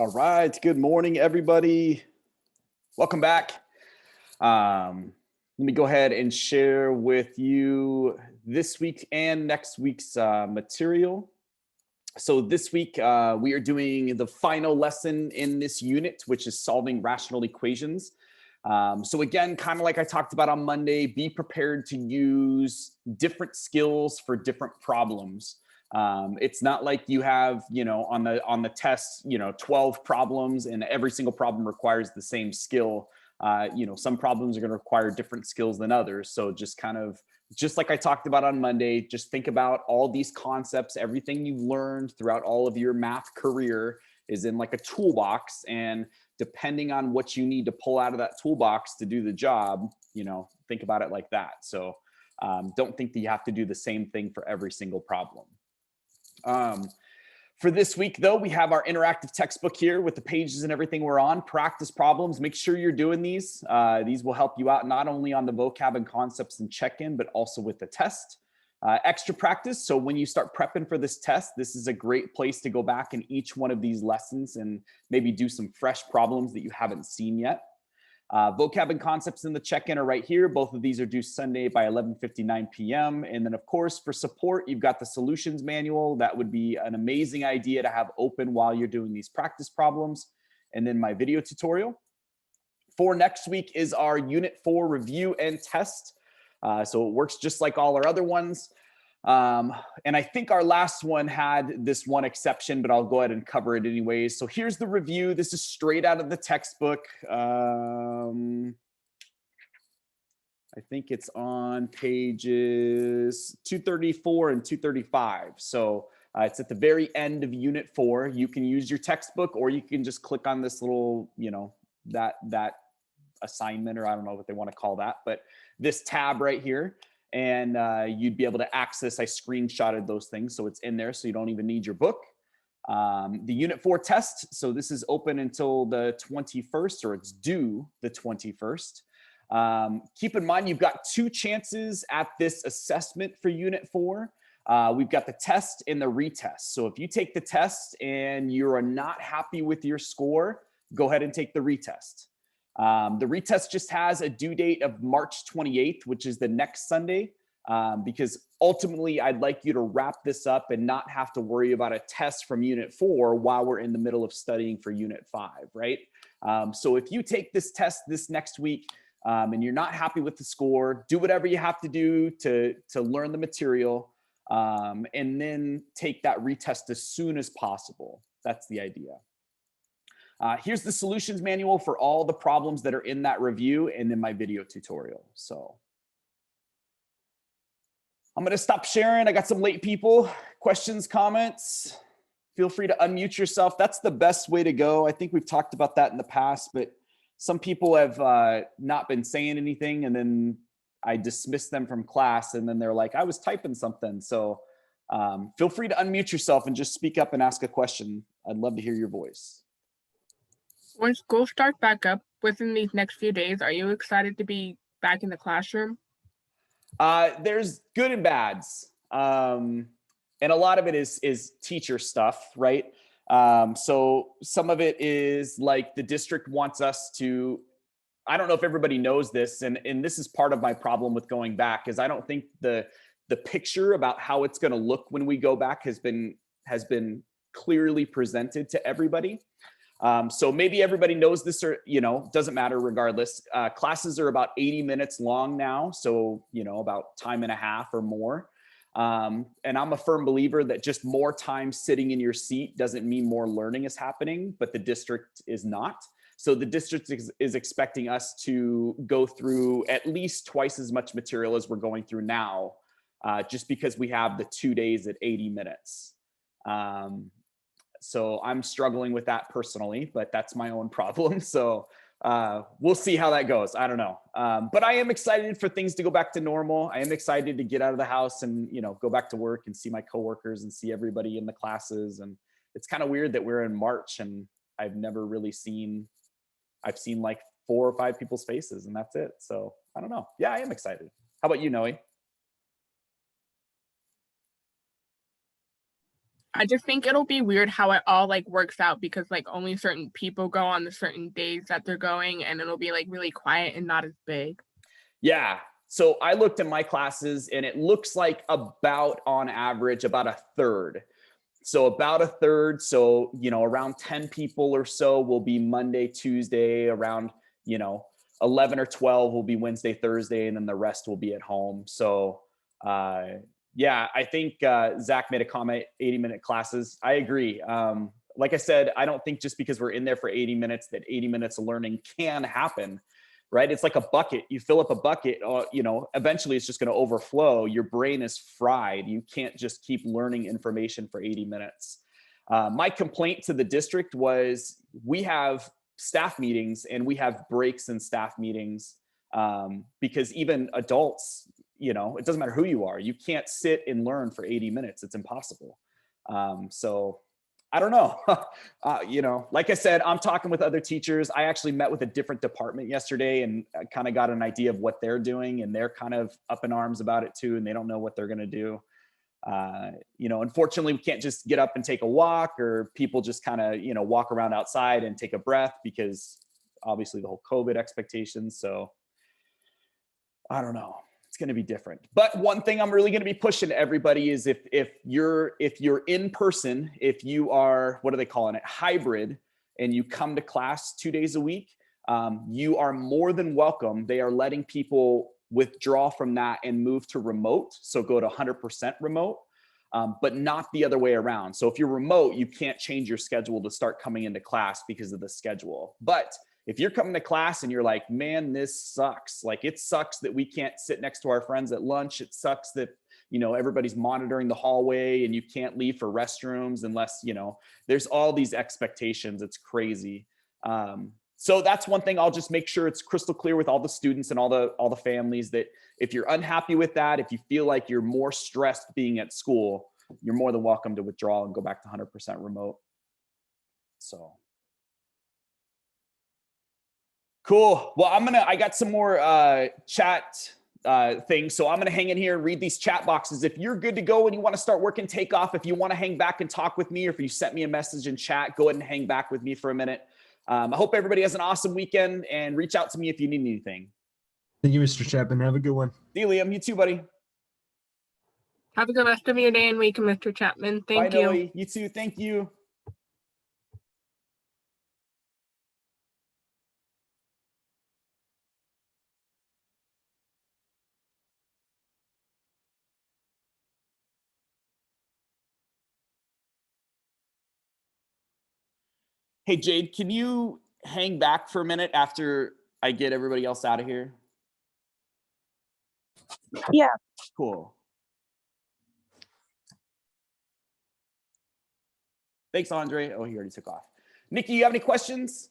All right, good morning, everybody. Welcome back. Let me go ahead and share with you this week and next week's material. So this week, we are doing the final lesson in this unit, which is solving rational equations. So again, kind of like I talked about on Monday, be prepared to use different skills for different problems. It's not like you have, on the test, 12 problems and every single problem requires the same skill. Some problems are going to require different skills than others. So just like I talked about on Monday, just think about all these concepts, everything you've learned throughout all of your math career is in like a toolbox, and depending on what you need to pull out of that toolbox to do the job, think about it like that. So don't think that you have to do the same thing for every single problem. For this week, though, we have our interactive textbook here with the pages and everything we're on. Practice problems. Make sure you're doing these. These will help you out not only on the vocab and concepts and check-in, but also with the test. Extra practice. So when you start prepping for this test, this is a great place to go back in each one of these lessons and maybe do some fresh problems that you haven't seen yet. Vocab and concepts in the check-in are right here. Both of these are due Sunday by 11:59 p.m. And then, of course, for support, you've got the solutions manual. That would be an amazing idea to have open while you're doing these practice problems. And then my video tutorial. For next week is our Unit 4 review and test. So it works just like all our other ones. And I think our last one had this one exception, but I'll go ahead and cover it anyways. So here's the review. This is straight out of the textbook. I think it's on pages 234 and 235. So it's at the very end of Unit 4. You can use your textbook, or you can just click on this little, that assignment, or I don't know what they want to call that, but this tab right here. And you'd be able to access, I screenshotted those things, so it's in there, so you don't even need your book. The Unit 4 test, so this is open until the 21st, or it's due the 21st. Keep in mind, you've got 2 chances at this assessment for Unit 4. We've got the test and the retest. So if you take the test and you're not happy with your score, go ahead and take the retest. The retest just has a due date of March 28th, which is the next Sunday, because ultimately I'd like you to wrap this up and not have to worry about a test from Unit 4 while we're in the middle of studying for Unit 5, right? So if you take this test this next week and you're not happy with the score, do whatever you have to do to learn the material, and then take that retest as soon as possible. That's the idea. Here's the solutions manual for all the problems that are in that review and in my video tutorial. So I'm going to stop sharing. I got some late people. Questions, comments? Feel free to unmute yourself. That's the best way to go. I think we've talked about that in the past, but some people have not been saying anything, and then I dismiss them from class, and then they're like, I was typing something. So feel free to unmute yourself and just speak up and ask a question. I'd love to hear your voice. When school starts back up within these next few days, are you excited to be back in the classroom? There's good and bads. And a lot of it is teacher stuff, right? So some of it is like the district wants us to, I don't know if everybody knows this, and this is part of my problem with going back, is I don't think the picture about how it's going to look when we go back has been clearly presented to everybody. So maybe everybody knows this, or, doesn't matter regardless. Classes are about 80 minutes long now. So, about time and a half or more. And I'm a firm believer that just more time sitting in your seat doesn't mean more learning is happening, but the district is not. So the district is expecting us to go through at least twice as much material as we're going through now, just because we have the 2 days at 80 minutes. So I'm struggling with that personally, but that's my own problem. So we'll see how that goes. I don't know. But I am excited for things to go back to normal. I am excited to get out of the house and, go back to work and see my coworkers and see everybody in the classes. And it's kind of weird that we're in March and I've never really I've seen like 4 or 5 people's faces, and that's it. So I don't know. Yeah, I am excited. How about you, Noe? I just think it'll be weird how it all like works out because like only certain people go on the certain days that they're going, and it'll be like really quiet and not as big. Yeah. So I looked at my classes and it looks like about on average about a third. So about a third. So, around 10 people or so will be Monday, Tuesday, around, 11 or 12 will be Wednesday, Thursday, and then the rest will be at home. So, yeah, I think Zach made a comment, 80-minute classes. I agree. Like I said, I don't think just because we're in there for 80 minutes that 80 minutes of learning can happen, right? It's like a bucket. You fill up a bucket, eventually it's just going to overflow. Your brain is fried. You can't just keep learning information for 80 minutes. My complaint to the district was we have staff meetings and we have breaks in staff meetings because even adults, it doesn't matter who you are. You can't sit and learn for 80 minutes. It's impossible. So I don't know. Like I said, I'm talking with other teachers. I actually met with a different department yesterday and kind of got an idea of what they're doing, and they're kind of up in arms about it too, and they don't know what they're going to do. Unfortunately, we can't just get up and take a walk, or people just kind of, walk around outside and take a breath because obviously the whole COVID expectations. So I don't know. It's going to be different. But one thing I'm really going to be pushing to everybody is if you're in person, if you are, what are they calling it, hybrid, and you come to class 2 days a week, you are more than welcome. They are letting people withdraw from that and move to remote. So go to 100% remote, but not the other way around. So if you're remote, you can't change your schedule to start coming into class because of the schedule. But if you're coming to class and you're like, man, this sucks. Like, it sucks that we can't sit next to our friends at lunch. It sucks that, everybody's monitoring the hallway and you can't leave for restrooms unless, there's all these expectations. It's crazy. So that's one thing I'll just make sure it's crystal clear with all the students and all the families that if you're unhappy with that, if you feel like you're more stressed being at school, you're more than welcome to withdraw and go back to 100% remote. So. Cool. Well, I got some more chat things. So I'm going to hang in here and read these chat boxes. If you're good to go and you want to start working, take off. If you want to hang back and talk with me, or if you sent me a message in chat, go ahead and hang back with me for a minute. I hope everybody has an awesome weekend, and reach out to me if you need anything. Thank you, Mr. Chapman. Have a good one. See you, Liam. You too, buddy. Have a good rest of your day and week, Mr. Chapman. Thank Bye, you. Noe. You too. Thank you. Hey, Jade, can you hang back for a minute after I get everybody else out of here? Yeah. Cool. Thanks, Andre. Oh, he already took off. Nikki, you have any questions?